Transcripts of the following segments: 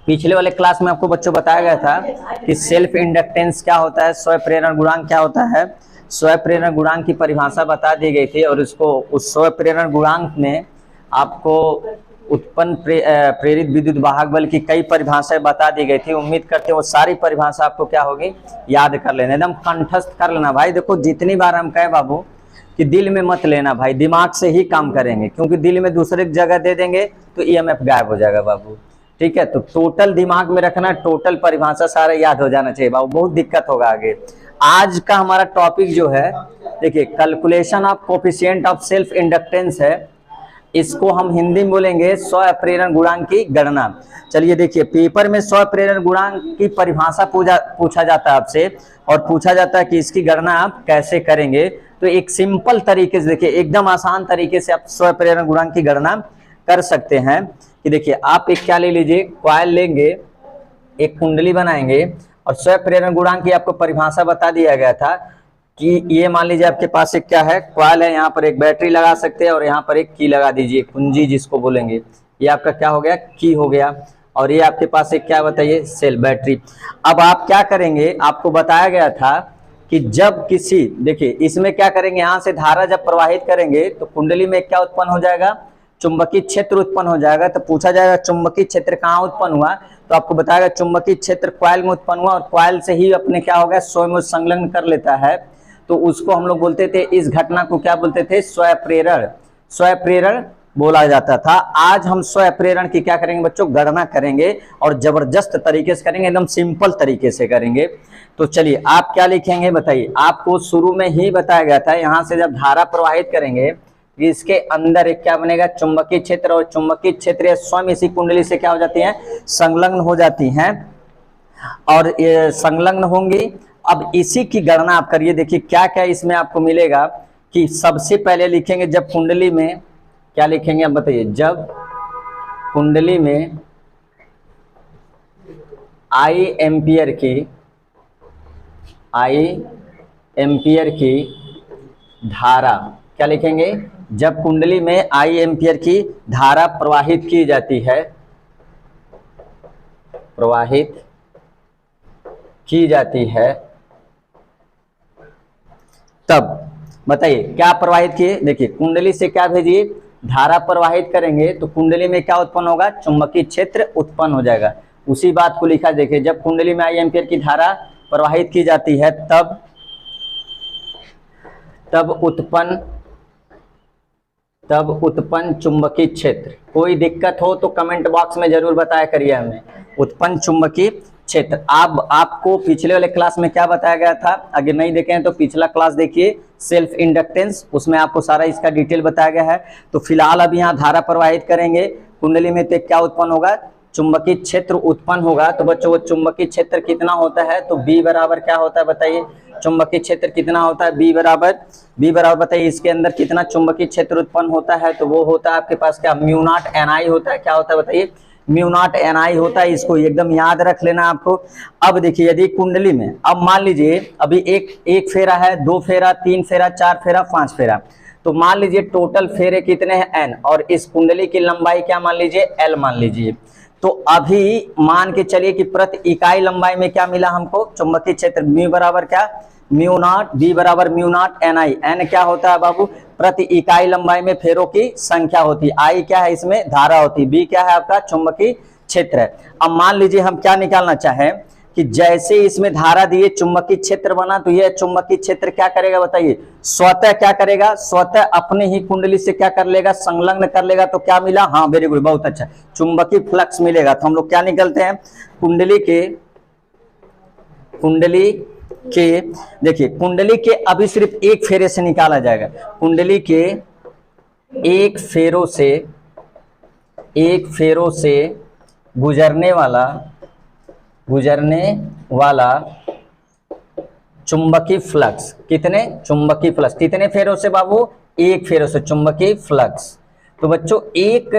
पिछले वाले क्लास में आपको बच्चों बताया गया था कि सेल्फ इंडक्टेंस क्या होता है, स्वयं प्रेरण गुणांक क्या होता है। स्वयं प्रेरण गुणांक की परिभाषा बता दी गई थी और उसको उस स्वयं प्रेरण गुणांक में आपको उत्पन्न प्रेरित विद्युत वाहक बल की कई परिभाषाएं बता दी गई थी। उम्मीद करते हैं वो सारी परिभाषा आपको क्या होगी, याद कर लेना, एकदम कंठस्थ कर लेना। भाई देखो जितनी बार हम कहे बाबू कि दिल में मत लेना, भाई दिमाग से ही काम करेंगे, क्योंकि दिल में दूसरे जगह दे देंगे तो ईएमएफ गायब हो जाएगा बाबू। ठीक है, तो टोटल दिमाग में रखना, टोटल परिभाषा सारा याद हो जाना चाहिए बाबू, बहुत दिक्कत होगा आगे। आज का हमारा टॉपिक जो है देखिए calculation of coefficient of self inductance है। इसको हम हिंदी में बोलेंगे स्वयं प्रेरण गुणांक की गणना। चलिए देखिए पेपर में स्वयं प्रेरण गुणांक की परिभाषा पूछा जाता है आपसे, और पूछा जाता है कि इसकी गणना आप कैसे करेंगे। तो एक सिंपल तरीके से देखिए, एकदम आसान तरीके से आप स्वयं प्रेरण गुणांक की गणना कर सकते हैं। कि देखिए आप एक क्या ले लीजिए, कॉइल लेंगे, एक कुंडली बनाएंगे, और स्वयं प्रेरण गुणांक की आपको परिभाषा बता दिया गया था कि ये मान लीजिए आपके पास एक क्या है, कॉइल है, यहाँ पर एक बैटरी लगा सकते हैं और यहाँ पर एक की लगा दीजिए, कुंजी जिसको बोलेंगे। ये आपका क्या हो गया, की हो गया। और ये आपके पास एक क्या बताइए, सेल बैटरी। अब आप क्या करेंगे, आपको बताया गया था कि जब किसी, देखिए इसमें क्या करेंगे, यहाँ से धारा जब प्रवाहित करेंगे तो कुंडली में क्या उत्पन्न हो जाएगा, चुंबकीय क्षेत्र उत्पन्न हो जाएगा। तो पूछा जाएगा चुंबकीय क्षेत्र कहाँ उत्पन्न हुआ, तो आपको बताएगा चुंबकीय क्षेत्र कॉइल में उत्पन्न हुआ, और कॉइल से ही अपने क्या हो गया, स्वयं में संलग्न कर लेता है। तो उसको हम लोग बोलते थे, इस घटना को क्या बोलते थे, स्वयं प्रेरण, स्वयं प्रेरण बोला जाता था। आज हम स्वयं प्रेरण की क्या करेंगे बच्चों, गणना करेंगे, और जबरदस्त तरीके से करेंगे, एकदम सिंपल तरीके से करेंगे। तो चलिए आप क्या लिखेंगे बताइए, आपको शुरू में ही बताया गया था, यहाँ से जब धारा प्रवाहित करेंगे इसके अंदर एक क्या बनेगा, चुंबकीय क्षेत्र, और चुंबकीय क्षेत्र स्वयं इसी कुंडली से क्या हो जाती है, संलग्न हो जाती हैं, और ये संलग्न होंगी। अब इसी की गणना आप करिए, देखिए क्या क्या इसमें आपको मिलेगा। कि सबसे पहले लिखेंगे जब कुंडली में, क्या लिखेंगे आप बताइए, जब कुंडली में आई एम्पियर की धारा, क्या लिखेंगे, जब कुंडली में आई एम्पियर की धारा प्रवाहित की जाती है, प्रवाहित की जाती है, तब बताइए क्या प्रवाहित किए। देखिए कुंडली से क्या भेजिए, धारा प्रवाहित करेंगे तो कुंडली में क्या उत्पन्न होगा, चुंबकीय क्षेत्र उत्पन्न हो जाएगा। उसी बात को लिखा, देखिए जब कुंडली में आई एम्पियर की धारा प्रवाहित की जाती है तब उत्पन्न चुंबकीय क्षेत्र। कोई दिक्कत हो तो कमेंट बॉक्स में जरूर बताया करिए हमें, उत्पन्न चुंबकीय क्षेत्र। अब आपको पिछले वाले क्लास में क्या बताया गया था, अगर नहीं देखे हैं तो पिछला क्लास देखिए, सेल्फ इंडक्टेंस, उसमें आपको सारा इसका डिटेल बताया गया है। तो फिलहाल अब यहाँ धारा प्रवाहित करेंगे कुंडली में तो क्या उत्पन्न होगा, चुंबकीय क्षेत्र उत्पन्न होगा। तो बच्चों वो चुंबकीय क्षेत्र कितना होता है, तो बी बराबर क्या होता है बताइए, चुंबकीय क्षेत्र कितना होता है, बी बराबर बताइए, इसके अंदर कितना चुंबकीय क्षेत्र उत्पन्न होता है, तो वो होता है आपके पास क्या, म्यू नॉट एन आई होता है। क्या होता है बताइए, म्यू नॉट एन आई होता है। इसको एकदम याद रख लेना आपको। अब देखिए यदि कुंडली में, अब मान लीजिए अभी एक फेरा है, 2 फेरा, 3 फेरा, 4 फेरा, 5 फेरा, तो मान लीजिए टोटल फेरे कितने हैं, एन, और इस कुंडली की लंबाई क्या मान लीजिए, एल मान लीजिए। तो अभी मान के चलिए कि प्रति इकाई लंबाई में क्या मिला हमको, चुंबकीय क्षेत्र म्यू बराबर क्या, म्यू नॉट, बी बराबर mu naught N I. N क्या होता है बाबू, प्रति इकाई लंबाई में फेरों की संख्या होती है, आई क्या है इसमें धारा होती है, बी क्या है आपका चुंबकीय क्षेत्र है। अब मान लीजिए हम क्या निकालना चाहें कि जैसे इसमें धारा दिए चुंबकीय क्षेत्र बना, तो यह चुंबकीय क्षेत्र क्या करेगा बताइए, स्वतः क्या करेगा, स्वतः अपने ही कुंडली से क्या कर लेगा, संलग्न कर लेगा। तो क्या मिला, हाँ वेरी गुड, बहुत अच्छा, चुंबकीय फ्लक्स मिलेगा। तो हम लोग क्या निकलते हैं, कुंडली के देखिए कुंडली के अभी सिर्फ एक फेरे से निकाला जाएगा, कुंडली के एक फेरों से गुजरने वाला चुंबकीय फ्लक्स, कितने चुंबकीय फ्लक्स, कितने फेरों से बाबू, एक फेरों से चुंबकीय फ्लक्स। तो बच्चों एक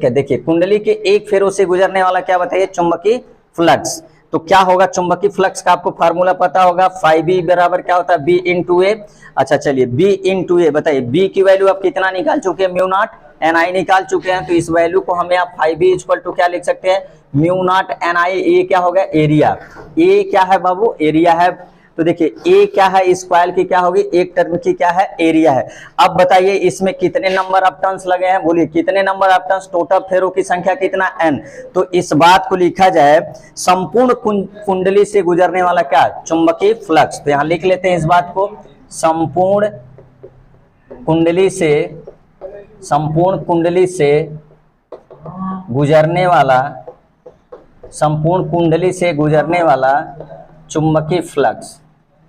देखिए कुंडली के एक फेरों से गुजरने वाला क्या बताइए, चुंबकीय फ्लक्स। तो क्या होगा, चुंबकीय फ्लक्स का आपको फार्मूला पता होगा, फाई बराबर क्या होता है, बी इंटू ए। अच्छा चलिए बी इंटू ए, बताइए बी की वैल्यू आप कितना निकाल चुके हैं, म्यू नॉट NI निकाल चुके हैं, तो इस वैल्यू को हमें आप 5B इक्वल टू क्या लिख सकते हैं, म्यू नॉट NI। ए क्या होगा, एरिया। ए क्या है बाबू, एरिया है। तो देखिए ए क्या है, इस कॉइल की क्या होगी, एक टर्म की क्या है, एरिया है। अब बताइए इसमें कितने नंबर ऑफ टर्न्स लगे हैं, बोलिए कितने नंबर ऑफ टर्न्स, टोटल फेरो की संख्या कितना, n। तो इस बात को लिखा जाए संपूर्ण कुंडली से गुजरने वाला क्या, चुंबकीय फ्लक्स। तो यहां लिख लेते हैं इस बात को, संपूर्ण कुंडली से गुजरने वाला, संपूर्ण कुंडली से गुजरने वाला चुंबकीय फ्लक्स।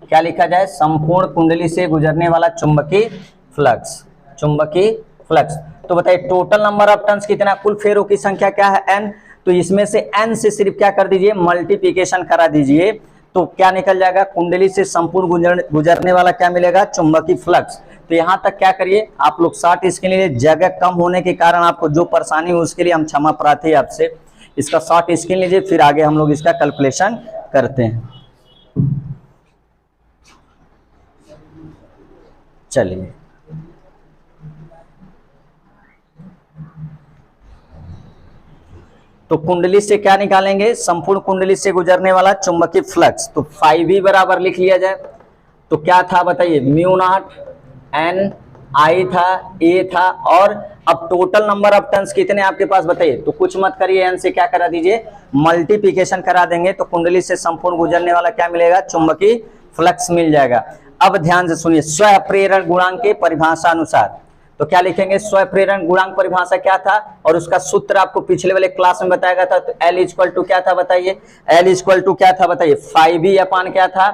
क्या लिखा जाए, संपूर्ण कुंडली से गुजरने वाला चुंबकीय फ्लक्स, चुंबकीय फ्लक्स। तो बताइए टोटल नंबर ऑफ टर्न्स कितना, कुल फेरों की संख्या क्या है, n। तो इसमें से n से सिर्फ क्या कर दीजिए, मल्टीप्लिकेशन करा दीजिए, तो क्या निकल जाएगा, कुंडली से संपूर्ण गुजरने वाला क्या मिलेगा, चुंबकीय फ्लक्स। तो यहां तक क्या करिए आप लोग शॉर्ट, इसके लिए जगह कम होने के कारण आपको जो परेशानी हुई उसके लिए हम क्षमा प्रार्थी हैं आपसे। इसका शॉर्ट स्क्रीन लीजिए, फिर आगे हम लोग इसका कैलकुलेशन करते हैं। चलिए तो कुंडली से क्या निकालेंगे, संपूर्ण कुंडली से गुजरने वाला चुंबकीय फ्लक्स। तो 5V बराबर लिख लिया जाए, तो क्या था बताइए, म्यू नॉट NI था, A था, और अब टोटल नंबर ऑफ टर्न्स कितने आपके पास बताइए। तो कुछ मत करिए, n से क्या करा दीजिए, मल्टीप्लिकेशन करा देंगे, तो कुंडली से संपूर्ण गुजरने वाला क्या मिलेगा, चुंबकीय फ्लक्स मिल जाएगा। अब ध्यान से सुनिए, स्व प्रेरण गुणांक के परिभाषा अनुसार, तो क्या लिखेंगे, स्व प्रेरण गुणांक परिभाषा क्या था, और उसका सूत्र आपको पिछले वाले क्लास में बताया गया था। तो L इक्वल टू क्या था बताइए, L इक्वल टू क्या था बताइए, 5B अपान क्या था,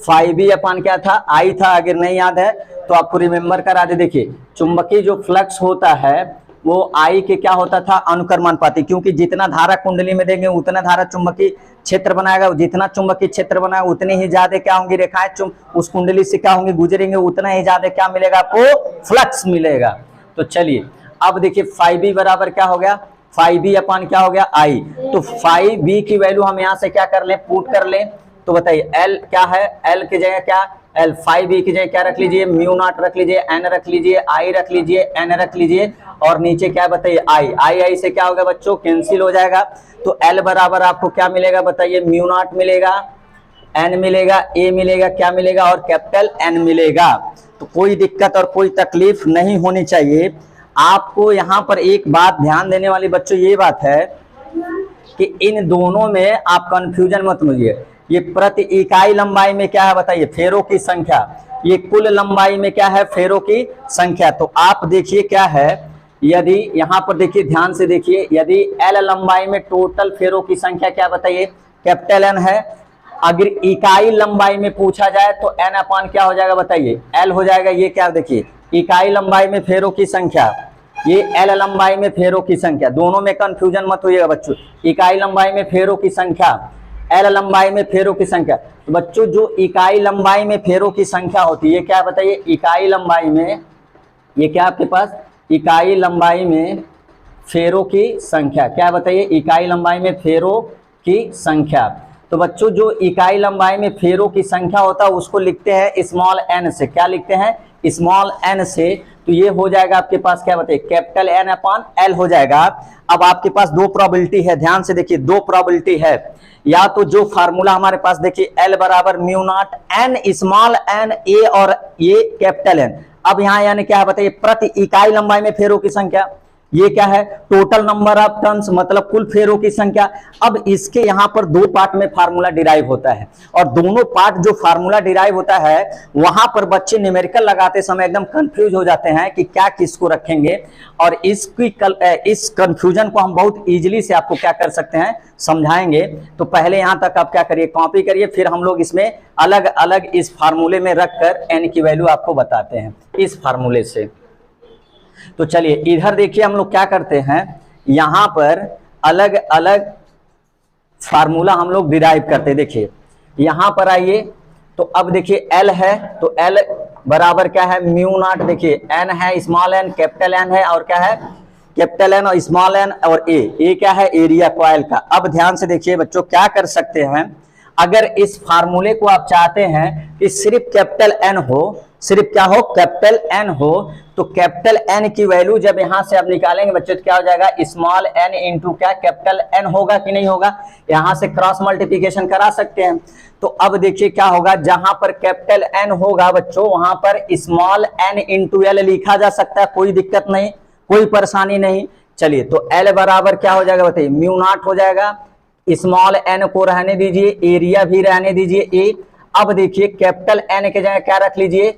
5B अपान क्या था, I था। अगर नहीं याद है तो आपको रिमेंबर करा दे। देखिए चुंबकीय जो फ्लक्स होता है वो I के क्या होता था, अनुक्रमानुपाती, क्योंकि जितना धारा कुंडली में देंगे उतना धारा चुंबकीय क्षेत्र बनाएगा, जितना चुंबकीय क्षेत्र बनाएगा उतनी ही ज्यादा क्या होंगी रेखाएं उस कुंडली से क्या होंगी, गुजरेंगे, उतना ही ज्यादा क्या मिलेगा, आपको फ्लक्स मिलेगा। तो चलिए अब देखिए 5B बराबर क्या हो गया, 5B अपान क्या हो गया, I। तो 5B की वैल्यू हम यहाँ से क्या कर लें, पुट कर लें। तो बताइए L क्या है, L की जगह क्या, L 5B की जगह क्या रख लीजिए, म्यू नॉट रख लीजिए, N रख लीजिए, I रख लीजिए, N रख लीजिए, और नीचे क्या बताइए I से क्या होगा बच्चों, कैंसिल हो जाएगा। तो L बराबर आपको क्या मिलेगा बताइए, म्यू नॉट मिलेगा, N मिलेगा, A मिलेगा, क्या मिलेगा, और कैपिटल N मिलेगा। तो कोई दिक्कत और कोई तकलीफ नहीं होनी चाहिए। आपको यहाँ पर एक बात ध्यान देने वाली बच्चों ये बात है कि इन दोनों में आप कंफ्यूजन मत लीजिए। ये प्रति इकाई लंबाई में क्या है बताइए, फेरों की संख्या, ये कुल लंबाई में क्या है, फेरों की संख्या। तो आप देखिए क्या है, यदि यहाँ पर देखिए ध्यान से देखिए, यदि L लंबाई में टोटल फेरों की संख्या क्या बताइए, कैपिटल N है। अगर इकाई लंबाई में पूछा जाए तो N अपान क्या हो जाएगा बताइए, L हो जाएगा। ये क्या देखिए, इकाई लंबाई में फेरों की संख्या, ये L लंबाई में फेरों की संख्या, दोनों में कंफ्यूजन मत होइएगा बच्चों। इकाई लंबाई में फेरों की संख्या, L लंबाई में फेरों की संख्या। तो बच्चों जो इकाई लंबाई में फेरों की संख्या होती है क्या बताइए, इकाई लंबाई में, ये क्या आपके पास, इकाई लंबाई में फेरों की संख्या, क्या बताइए, इकाई लंबाई में फेरों की संख्या। तो बच्चों जो इकाई लंबाई में फेरों की संख्या होता है उसको लिखते हैं स्मॉल n से। क्या लिखते हैं, स्मॉल n से। तो ये हो जाएगा आपके पास क्या बताइए, कैपिटल N अपान L हो जाएगा। अब आपके पास दो प्रोबेबिलिटी है, ध्यान से देखिए, दो प्रोबेबिलिटी है। या तो जो फार्मूला हमारे पास देखिए L बराबर mu not N small n A और ये कैपिटल N। अब यहाँ यानी क्या है बताइए, प्रति इकाई लंबाई में फेरों की संख्या, ये क्या है, टोटल नंबर ऑफ टर्न्स मतलब कुल फेरों की संख्या। अब इसके यहाँ पर दो पार्ट में फार्मूला डिराइव होता है, और दोनों पार्ट जो फार्मूला डिराइव होता है वहां पर बच्चे न्यूमेरिकल लगाते समय एकदम कंफ्यूज हो जाते हैं कि क्या किसको रखेंगे। और इस कंफ्यूजन को हम बहुत इजीली से आपको क्या कर सकते हैं, समझाएंगे। तो पहले यहाँ तक आप क्या करिए, कॉपी करिए, फिर हम लोग इसमें अलग अलग इस फार्मूले में रखकर n की वैल्यू आपको बताते हैं इस फार्मूले से। तो चलिए इधर देखिए हम लोग क्या करते हैं, यहां पर अलग अलग फार्मूला हम लोग डिराइव करते हैं। देखिए यहां पर आइए, तो अब देखिए L है, तो L बराबर क्या है, म्यू नॉट, देखिए N है स्मॉल n, कैपिटल N है, और क्या है, कैपिटल N और स्मॉल n, और A क्या है, एरिया कॉइल का। अब ध्यान से देखिए बच्चों क्या कर सकते हैं, अगर इस फार्मूले को आप चाहते हैं कि सिर्फ कैपिटल N हो सिर्फ क्या हो, कैपिटल एन हो। तो कैपिटल एन की वैल्यू जब यहां से आप निकालेंगे बच्चों तो क्या हो जाएगा, स्मॉल एन इंटू क्या कैपिटल एन होगा कि नहीं होगा, यहां से क्रॉस मल्टीप्लीकेशन करा सकते हैं। तो अब देखिए क्या होगा, जहां पर कैपिटल एन होगा बच्चों वहां पर स्मॉल एन इंटू एल लिखा जा सकता है, कोई दिक्कत नहीं, कोई परेशानी नहीं। चलिए तो एल बराबर क्या हो जाएगा बताइए, म्यू नॉट हो जाएगा, स्मॉल एन को रहने दीजिए, एरिया भी रहने दीजिए ए। अब देखिए कैपिटल एन के जगह क्या रख लीजिए,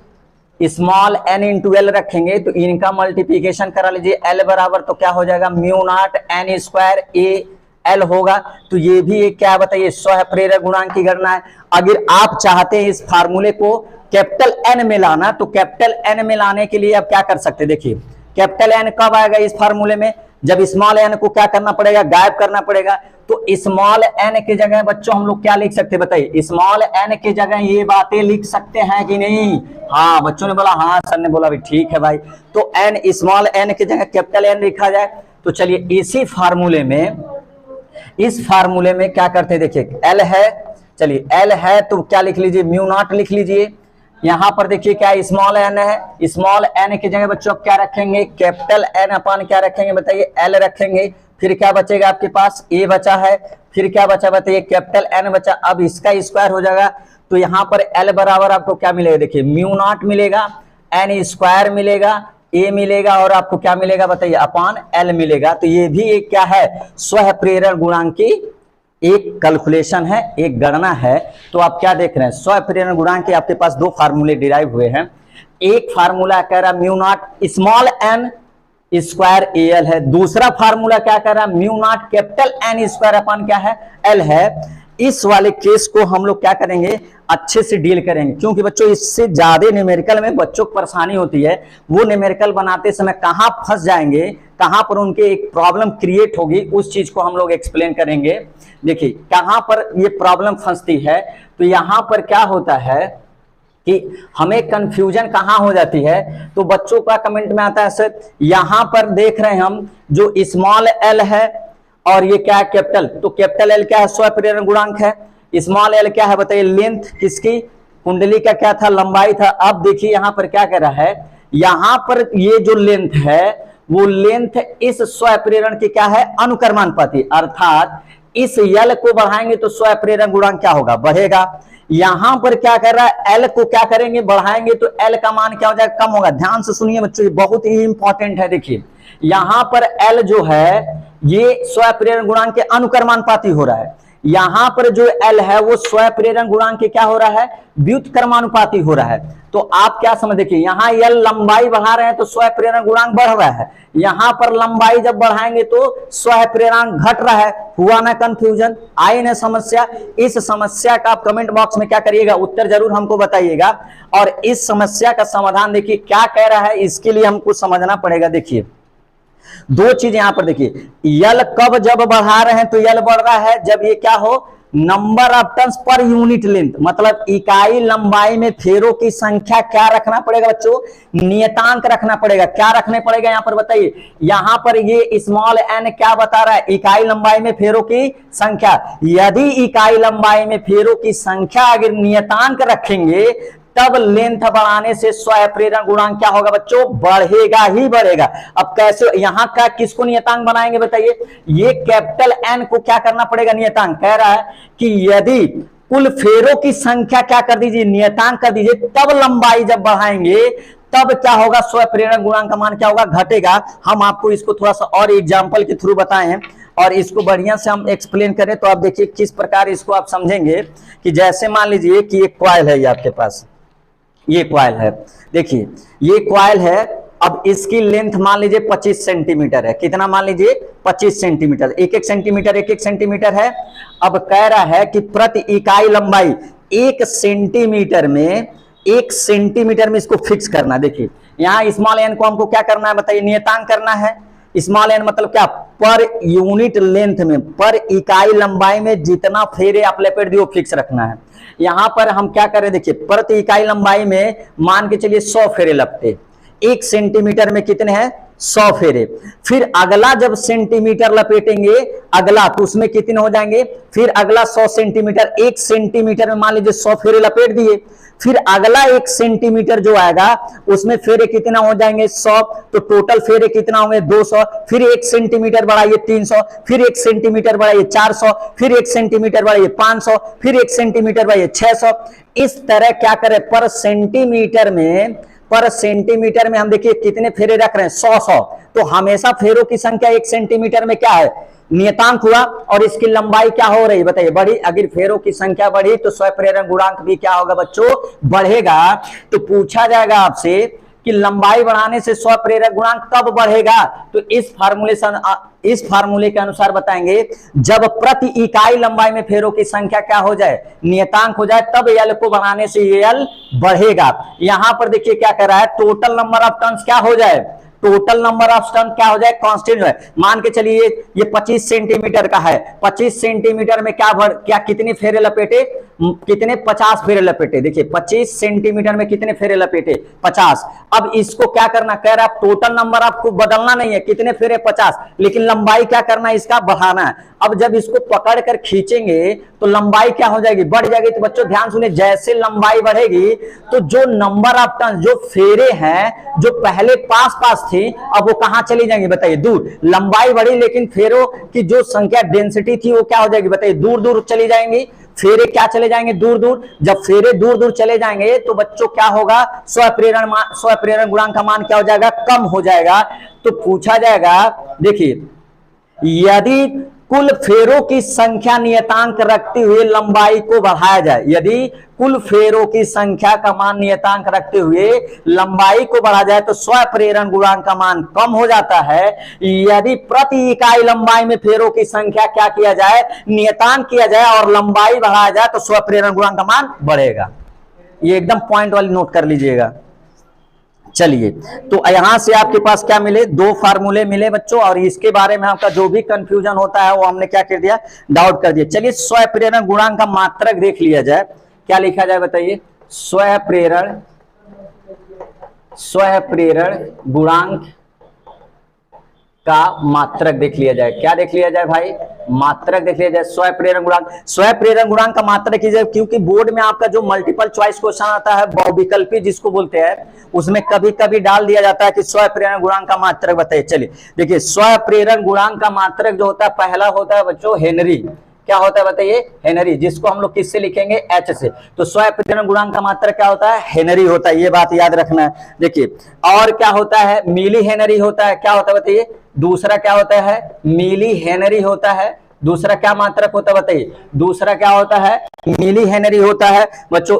स्मॉल एन इंटू एल रखेंगे तो इनका मल्टीप्लीकेशन करा लीजिए, एल बराबर तो क्या हो जाएगा mu naught N square A L होगा। तो ये भी एक क्या बताइए, स्व प्रेरक गुणांक की गणना है। अगर आप चाहते हैं इस फार्मूले को कैपिटल एन में लाना तो कैपिटल एन में लाने के लिए आप क्या कर सकते हैं, देखिए कैपिटल एन कब आएगा इस फार्मूले में, जब स्मॉल एन को क्या करना पड़ेगा, गायब करना पड़ेगा। तो स्मॉल एन के जगह बच्चों हम लोग क्या लिख सकते हैं बताइए, स्मॉल एन के जगह ये बातें लिख सकते हैं कि नहीं। हाँ बच्चों ने बोला, हाँ सर ने बोला भी ठीक है भाई। तो एन स्मॉल एन के जगह कैपिटल एन लिखा जाए। तो चलिए इसी फार्मूले में, इस फार्मूले में क्या करते हैं देखिए, एल है, चलिए एल है तो क्या लिख लीजिए, म्यू नॉट लिख लीजिए। यहां पर देखिए क्या स्मॉल एन है, स्मॉल एन की जगह बच्चों क्या रखेंगे, कैपिटल एन अपान क्या रखेंगे बताइए, एल रखेंगे। फिर क्या बचेगा आपके पास, ए बचा है, फिर क्या बचा बताइए, कैपिटल एन बचा। अब इसका स्क्वायर हो जाएगा तो यहां पर एल बराबर आपको क्या मिलेगा देखिए, म्यू नॉट मिलेगा, एन स्क्वायर मिलेगा, ए मिलेगा और आपको क्या मिलेगा बताइए, अपान एल मिलेगा। तो ये भी एक क्या है, स्व प्रेरण गुणांक की एक कैलकुलेशन है, एक गणना है। तो आप क्या देख रहे हैं, स्व प्रेरण गुणांक के आपके पास दो फार्मूले डिराइव हुए हैं। एक फार्मूला कह रहा mu naught small N square A L है, दूसरा फार्मूला क्या कह रहा, mu naught capital N square अपान क्या है, एल है। इस वाले केस को हम लोग क्या करेंगे, अच्छे से डील करेंगे, क्योंकि बच्चों इससे ज्यादा न्यूमेरिकल में बच्चों को परेशानी होती है। वो न्यूमेरिकल बनाते समय कहां फंस जाएंगे, कहां पर उनके एक प्रॉब्लम क्रिएट होगी, उस चीज को हम लोग एक्सप्लेन करेंगे। देखिए कहां पर ये प्रॉब्लम फंसती है, तो यहां पर क्या होता है कि हमें कंफ्यूजन कहां हो जाती है। तो बच्चों का कमेंट में आता है सर यहां पर देख रहे हैं हम जो स्मॉल एल है और ये क्या है कैपिटल, तो कैपिटल एल क्या है, स्व प्रेरण गुणांक है। स्मॉल एल क्या है बताइए, लेंथ किसकी, कुंडली का क्या था, लंबाई था। अब देखिए यहां पर क्या कह रहा है, यहां पर ये जो लेंथ है वो लेंथ इस स्व प्रेरण की क्या है, अनुक्रमानुपाती, अर्थात इस यल को बढ़ाएंगे तो स्व प्रेरण गुणांक क्या होगा, बढ़ेगा। यहां पर क्या कर रहा है, एल को क्या करेंगे, बढ़ाएंगे तो एल का मान क्या हो जाएगा, कम होगा। ध्यान से सुनिए बच्चों, ये बहुत ही इंपॉर्टेंट है। देखिए यहां पर एल जो है ये स्व प्रेरण गुणांक के अनुक्रमानुपाती हो रहा है, यहां पर जो एल है वो स्व प्रेरण गुणांक के क्या हो रहा है, व्युत्क्रमानुपाती हो रहा है। तो आप क्या समझ, देखिए यहां एल लंबाई बढ़ा रहे हैं तो स्व प्रेरण गुणांक बढ़ रहा है, यहां पर लंबाई जब बढ़ाएंगे तो स्व प्रेरण घट रहा है। हुआ ना कंफ्यूजन, आई ना समस्या। इस समस्या का आप कमेंट बॉक्स में क्या करिएगा, उत्तर जरूर हमको बताइएगा। और इस समस्या का समाधान देखिए क्या कह रहा है, इसके लिए हमको समझना पड़ेगा। देखिए दो चीज यहां पर देखिए, यल कब जब बढ़ा रहे हैं तो यल बढ़ रहा है जब ये क्या हो, number of turns per unit length, मतलब इकाई लंबाई में फेरों की संख्या क्या रखना पड़ेगा बच्चों, नियतांक रखना पड़ेगा। क्या रखने पड़ेगा यहां पर बताइए, यहां पर ये स्मॉल एन क्या बता रहा है, इकाई लंबाई में फेरों की संख्या। यदि इकाई लंबाई में फेरों की संख्या अगर नियतांक रखेंगे तब लेंथ बढ़ाने से स्व प्रेरण गुणांक क्या होगा बच्चों, बढ़ेगा ही बढ़ेगा। अब कैसे, यहां का किसको नियतांक बनाएंगे बताइए, ये कैपिटल एन को क्या करना पड़ेगा, नियतांक। कह रहा है कि यदि कुल फेरों की संख्या क्या कर दीजिए, नियतांक कर दीजिए, तब लंबाई जब बढ़ाएंगे तब क्या होगा, स्व प्रेरण गुणांक का मान क्या होगा, घटेगा। हम आपको इसको थोड़ा सा और एग्जाम्पल के थ्रू बताए हैं और इसको बढ़िया से हम एक्सप्लेन करें तो आप देखिए किस प्रकार इसको आप समझेंगे। कि जैसे मान लीजिए कि एक कॉइल है, ये आपके पास ये कॉइल है, देखिए ये कॉइल है। अब इसकी लेंथ मान लीजिए 25 सेंटीमीटर है, कितना मान लीजिए 25 सेंटीमीटर, एक एक सेंटीमीटर है। अब कह रहा है कि प्रति इकाई लंबाई 1 सेंटीमीटर में, 1 सेंटीमीटर में इसको फिक्स करना। देखिए यहाँ स्मॉल एन को हमको क्या करना है बताइए, नियतांक करना है। स्मॉल एन मतलब क्या, पर यूनिट लेंथ में, पर इकाई लंबाई में जितना फेरे आप लपेट दिए वो फिक्स रखना है। यहां पर हम क्या करें, देखिए प्रति इकाई लंबाई में मान के चलिए 100 फेरे लपटे, 1 सेंटीमीटर में कितने हैं 100 फेरे। फिर अगला जब सेंटीमीटर लपेटेंगे अगला, तो उसमें कितने हो जाएंगे, फिर अगला 100 सेंटीमीटर, 1 सेंटीमीटर में मान लीजिए 100 फेरे लपेट दिए, फिर अगला 1 सेंटीमीटर जो आएगा उसमें फेरे कितना हो जाएंगे 100, तो टोटल फेरे कितना होंगे 200, फिर 1 सेंटीमीटर बढ़ाइए 300, फिर 1 सेंटीमीटर बढ़ाइए 400, फिर 1 सेंटीमीटर बढ़ाइए 500, फिर 1 सेंटीमीटर बढ़ाइए 600। इस तरह क्या करें, पर सेंटीमीटर में हम देखिए कितने फेरे रख रहे हैं 100। तो हमेशा फेरों की संख्या 1 सेंटीमीटर में क्या है, नियतांक हुआ, और इसकी लंबाई क्या हो रही बताइए, बढ़ी। अगर फेरों की संख्या बढ़ी तो स्वयं प्रेरण गुणांक भी क्या होगा बच्चों, बढ़ेगा। तो पूछा जाएगा आपसे कि लंबाई बढ़ाने से स्वयं प्रेरक गुणांक कब बढ़ेगा, तो इस फार्मूले के अनुसार बताएंगे जब प्रति इकाई लंबाई में फेरों की संख्या क्या हो जाए, नियतांक हो जाए, तब एल को बढ़ाने से एल बढ़ेगा। यहां पर देखिए क्या कर रहा है, टोटल नंबर ऑफ टर्न्स क्या हो जाए, टोटल नंबर ऑफ टर्न क्या हो जाए, कांस्टेंट है। मान के चलिए ये 25 सेंटीमीटर का है, 25 सेंटीमीटर में क्या कितने फेरे लपेटे, कितने 50 फेरे लपेटे। देखिए 25 सेंटीमीटर में कितने फेरे लपेटे 50। अब इसको क्या करना, कह रहा है टोटल नंबर आपको बदलना नहीं है, कितने फेरे 50, लेकिन लंबाई क्या करना है, इसका बढ़ाना है। अब जब इसको पकड़ कर खींचेंगे तो लंबाई क्या हो जाएगी, बढ़ जाएगी। तो बच्चों ध्यान सुनिए, जैसे लंबाई बढ़ेगी तो जो नंबर ऑफ टर्न, जो फेरे हैं जो पहले पास पास थी, अब वो कहां चली जाएंगी बताइए, दूर। लंबाई बढ़ी लेकिन फेरों की जो संख्या डेंसिटी थी वो क्या हो जाएगी बताइए, दूर दूर चली जाएंगी। फेरे क्या चले जाएंगे, दूर दूर। जब फेरे दूर दूर चले जाएंगे तो बच्चों क्या होगा, स्वप्रेरण गुणांक का मान क्या हो जाएगा, कम हो जाएगा। तो पूछा जाएगा, देखिए यदि कुल फेरों की संख्या नियतांक रखते हुए लंबाई को बढ़ाया जाए, यदि कुल फेरों की संख्या का मान नियतांक रखते हुए लंबाई को बढ़ाया जाए तो स्वप्रेरण गुणांक का मान कम हो जाता है। यदि प्रति इकाई लंबाई में फेरों की संख्या क्या किया जाए, नियतांक किया जाए और लंबाई बढ़ाया जाए तो स्वप्रेरण गुणांक का मान बढ़ेगा। ये एकदम पॉइंट वाली नोट कर लीजिएगा। चलिए, तो यहां से आपके पास क्या मिले, 2 फार्मूले मिले बच्चों, और इसके बारे में आपका जो भी कंफ्यूजन होता है वो हमने क्या कर दिया, डाउट कर दिया। चलिए स्वप्रेरण गुणांक का मात्रक देख लिया जाए, क्या लिखा जाए बताइए, स्वप्रेरण गुणांक का मात्रक देख लिया जाए। क्या देख लिया जाए भाई, मात्रक देख लिया जाए, स्वप्रेरण गुणांक का मात्रक कीजिए। क्योंकि बोर्ड में आपका जो मल्टीपल चॉइस क्वेश्चन आता है, बहुविकल्पी जिसको बोलते हैं, उसमें कभी कभी डाल दिया जाता है कि स्वप्रेरण गुणांक का मात्रक बताइए। चलिए देखिए, स्वप्रेरण गुणांक का मात्रक जो होता है, पहला होता है बच्चों हेनरी। क्या होता है बताइए, हेनरी, जिसको हम लोग किससे लिखेंगे, एच से। तो स्वप्रेरण गुणांक का मात्रक क्या होता है, हेनरी होता है, ये बात याद रखना है। देखिए और क्या होता है, मिली हेनरी होता है। क्या होता है बताइए, दूसरा क्या होता है, मिली हेनरी होता है। दूसरा क्या मात्रक होता है बताइए, दूसरा क्या होता है, मिली हेनरी होता है। बच्चों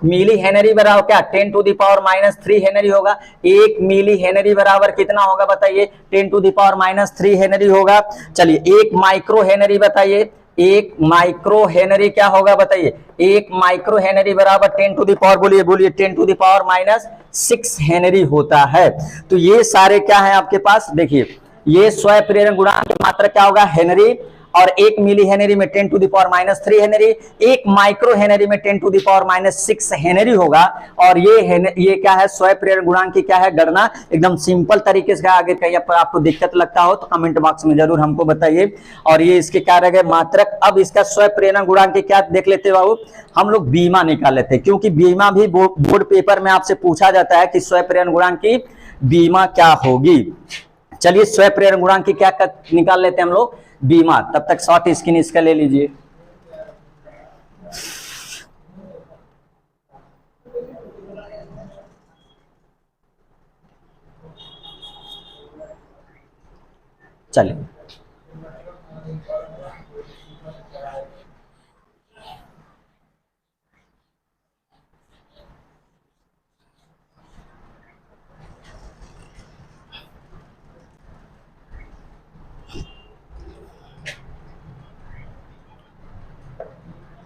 मिली हेनरी बराबर क्या, 10⁻³ हेनरी होगा। 1 मिली हेनरी बराबर कितना होगा बताइए, 10⁻³ हेनरी होगा। चलिए 1 माइक्रो हेनरी बताइए, 1 माइक्रो हेनरी क्या होगा बताइए, 1 माइक्रो हेनरी बराबर 10⁻, बोलिए 10⁻⁶ हेनरी होता है। तो ये सारे क्या है आपके पास, देखिए ये स्वप्रेरण गुणांक की मात्रा क्या होगा, हेनरी, और 1 मिली हेनरी में 10⁻³ हेनरी, 1 माइक्रो हेनरी में 10⁻⁶ हेनरी होगा। और ये क्या है, स्वप्रेरण गुणांक की क्या है गणना, एकदम सिंपल तरीके से। आगे कहीं पर आपको दिक्कत लगता हो तो कमेंट बॉक्स में जरूर हमको बताइए। और ये इसके क्या रह गए, मात्रक। अब इसका स्वप्रेरण गुणांक की क्या देख लेते बाबू, हम लोग बीमा निकाल लेते हैं, क्योंकि बीमा भी बोर्ड पेपर में आपसे पूछा जाता है कि स्वप्रेरण गुणांक की बीमा क्या होगी। चलिए स्वप्रेरण गुणांक की क्या निकाल लेते हैं हम लोग, बीमा। तब तक शॉर्ट स्क्रीन इसका ले लीजिए। चलिए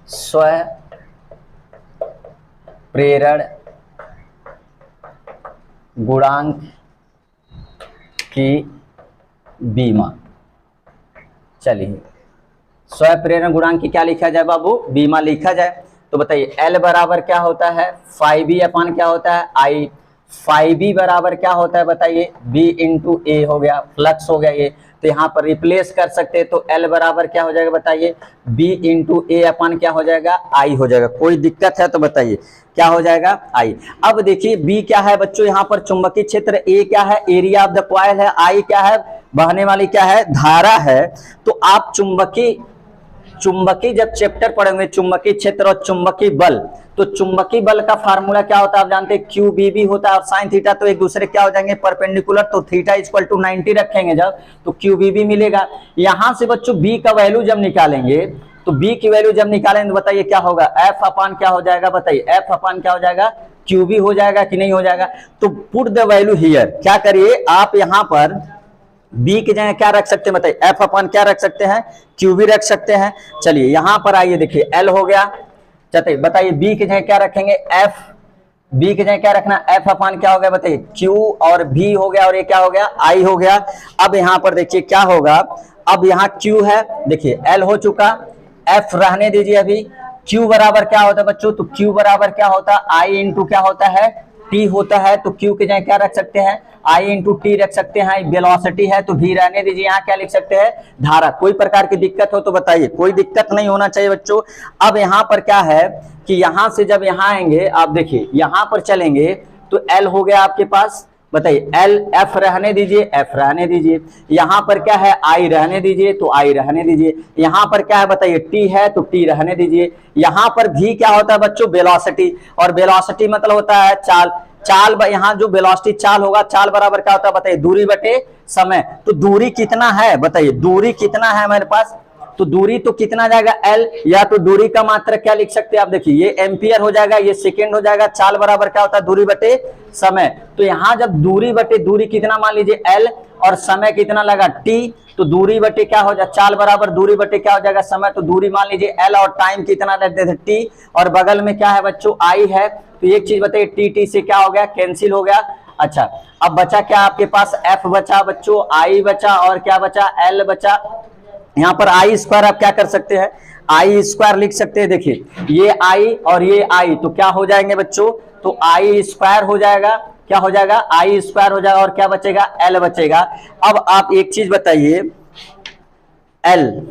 स्वप्रेरण गुणांक की बीमा। चलिए स्वप्रेरण गुणांक की क्या लिखा जाए बाबू, बीमा लिखा जाए। तो बताइए एल बराबर क्या होता है, 5e/, क्या होता है, आई। φb बराबर क्या होता है बताइए, b इंटू ए हो गया, फ्लक्स हो गया ये, तो यहाँ पर रिप्लेस कर सकते हैं, तो L बराबर क्या हो जाएगा बताइए, b इंटू ए अपन क्या हो जाएगा, I हो जाएगा। कोई दिक्कत है तो बताइए क्या हो जाएगा, I। अब देखिए B क्या है बच्चों, यहाँ पर चुंबकीय क्षेत्र, A क्या है, एरिया ऑफ द कॉइल है, I क्या है, बहने वाली क्या है, धारा है। तो आप चुंबकीय जब चैप्टर पढ़ेंगे, चुंबकीय क्षेत्र और चुंबकीय बल, तो चुंबकीय बल का फार्मूला क्या होता है आप जानते हैं, क्यू बी बी होता है, और साइन थीटा तो एक दूसरे क्या हो जाएंगे, परपेंडिकुलर, तो थीटा इक्वल टू 90 रखेंगे जब, तो क्यू बी बी मिलेगा। यहां से बच्चों बी का वैल्यू जब निकालेंगे, तो बी की वैल्यू जब निकालेंगे तो बताइए क्या होगा, एफ अपान क्या हो जाएगा बताइए, एफ अपान क्या हो जाएगा, क्यू बी हो जाएगा कि नहीं हो जाएगा। तो पुट द वैल्यू हियर, क्या करिए आप यहाँ पर बी की जगह क्या रख सकते हैं बताइए, एफ अपन क्या रख सकते हैं, क्यू भी रख सकते हैं। चलिए यहां पर आइए, देखिए एल हो गया, चलिए बताइए बी की जगह क्या रखेंगे, एफ, बी की जगह क्या रखना, एफ अपन क्या हो गया बताइए, क्यू, और भी हो गया, और ये क्या हो गया, आई हो गया। अब यहां पर देखिए क्या होगा, अब यहाँ क्यू है, देखिए एल हो चुका, एफ रहने दीजिए अभी, क्यू बराबर क्या होता है बच्चों, तो क्यू बराबर क्या होता है, आई इंटू क्या होता है, टी होता है। तो क्यू की जगह क्या रख सकते हैं, आई इंटू टी रख सकते हैं, वेलोसिटी है तो भी रहने दीजिए, यहाँ क्या लिख सकते हैं, धारा। कोई प्रकार की दिक्कत हो तो बताइए, कोई दिक्कत नहीं होना चाहिए बच्चों। अब यहाँ पर क्या है कि यहां से जब यहाँ आएंगे, आप देखिए यहां पर चलेंगे तो एल हो गया आपके पास, बताइए एल, एफ रहने दीजिए, एफ रहने दीजिए, यहां पर क्या है, आई रहने दीजिए, तो आई रहने दीजिए, यहां पर क्या है बताइए, टी है तो टी रहने दीजिए, यहां पर भी क्या होता है बच्चों, वेलोसिटी, और वेलोसिटी मतलब होता है चाल, चाल यहाँ जो वेलोसिटी चाल होगा, चाल बराबर क्या होता है बताइए, दूरी बटे समय। तो दूरी कितना है बताइए, दूरी कितना है हमारे पास, तो दूरी तो कितना जाएगा एल, या तो दूरी का मात्रक क्या लिख सकते हैं आप, देखिए ये एम्पियर हो जाएगा, ये सेकेंड हो जाएगा, चाल बराबर क्या होता है, दूरी बटे समय। तो यहाँ जब दूरी बटे दूरी कितना मान लीजिए एल, और समय कितना लगा टी, तो दूरी बटे क्या हो जाएगा, चाल बराबर दूरी बटे क्या हो जाएगा समय, तो दूरी मान लीजिए एल, और टाइम कितना रखते थे टी, और बगल में क्या है बच्चों, आई है। तो एक चीज बताइए, टी टी से क्या हो गया, कैंसिल हो गया। अच्छा अब बचा क्या आपके पास, एफ बचा बच्चों, आई बचा, और क्या बचा, एल बचा। यहाँ पर आई स्क्वायर आप क्या कर सकते हैं, आई स्क्वायर लिख सकते हैं, देखिए ये आई और ये आई, तो क्या हो जाएंगे बच्चों, तो आई स्क्वायर हो जाएगा, क्या हो जाएगा, आई स्क्वायर हो जाएगा, और क्या बचेगा, एल बचेगा। अब आप एक चीज बताइए, एल,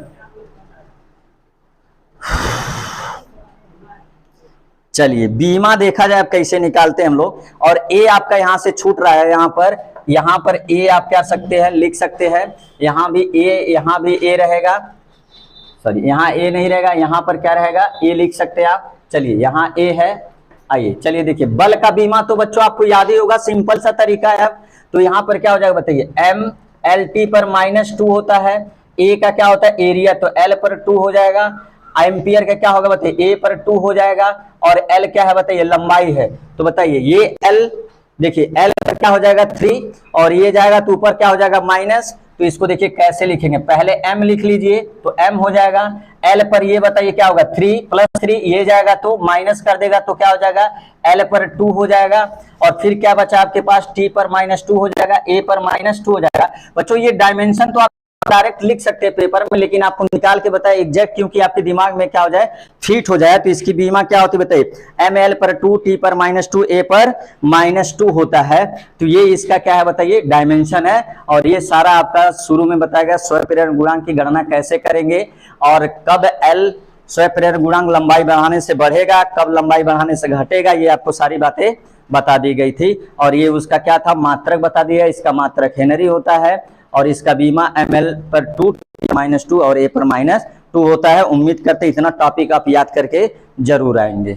चलिए बीमा देखा जाए अब कैसे निकालते हैं हम लोग, और ए आपका यहां से छूट रहा है, यहाँ पर ए आप क्या सकते हैं, लिख सकते हैं, यहाँ भी ए रहेगा, सॉरी यहाँ ए नहीं रहेगा, यहाँ पर क्या रहेगा, ए लिख सकते हैं आप। चलिए यहाँ ए है, आइए चलिए देखिए बल का बीमा तो बच्चों आपको याद ही होगा, सिंपल सा तरीका है। तो यहाँ पर क्या हो जाएगा बताइए, एम एल टी पर -2 होता है, ए का क्या होता है एरिया, तो एल पर 2 हो जाएगा, एम्पियर का क्या होगा बताइए, ए पर 2 हो जाएगा, और एल क्या है बताइए, लंबाई है। तो बताइए ये एल, देखिए एल पर क्या हो जाएगा 3, और ये जाएगा तो ऊपर क्या हो जाएगा माइनस। तो इसको देखिए कैसे लिखेंगे, पहले m लिख लीजिए तो m हो जाएगा, l पर ये बताइए क्या होगा 3 + 3, ये जाएगा तो माइनस कर देगा तो क्या हो जाएगा, l पर 2 हो जाएगा, और फिर क्या बचा आपके पास, t पर -2 हो जाएगा, a पर -2 हो जाएगा। बच्चों ये डायमेंशन तो आप डायरेक्ट लिख सकते हैं पेपर में, लेकिन आपको निकाल के बताए एग्जैक्ट, क्योंकि आपके दिमाग में क्या हो जाए, फिट हो जाए। तो इसकी बीमा क्या होती है बताइए, एम एल पर 2, टी पर -2, ए पर -2 होता है। तो ये इसका क्या है बताइए, डायमेंशन है। और ये सारा आपका शुरू में बताया गया स्वयं प्रेरण गुणांक की गणना कैसे करेंगे, और कब एल स्वयं प्रेरण गुणांक लंबाई बढ़ाने से बढ़ेगा, कब लंबाई बढ़ाने से घटेगा, ये आपको सारी बातें बता दी गई थी। और ये उसका क्या था, मात्रक बता दिया, इसका मात्रक हेनरी होता है, और इसका बीमा ml पर 2, -2 और a पर -2 होता है। उम्मीद करते इतना टॉपिक आप याद करके जरूर आएंगे।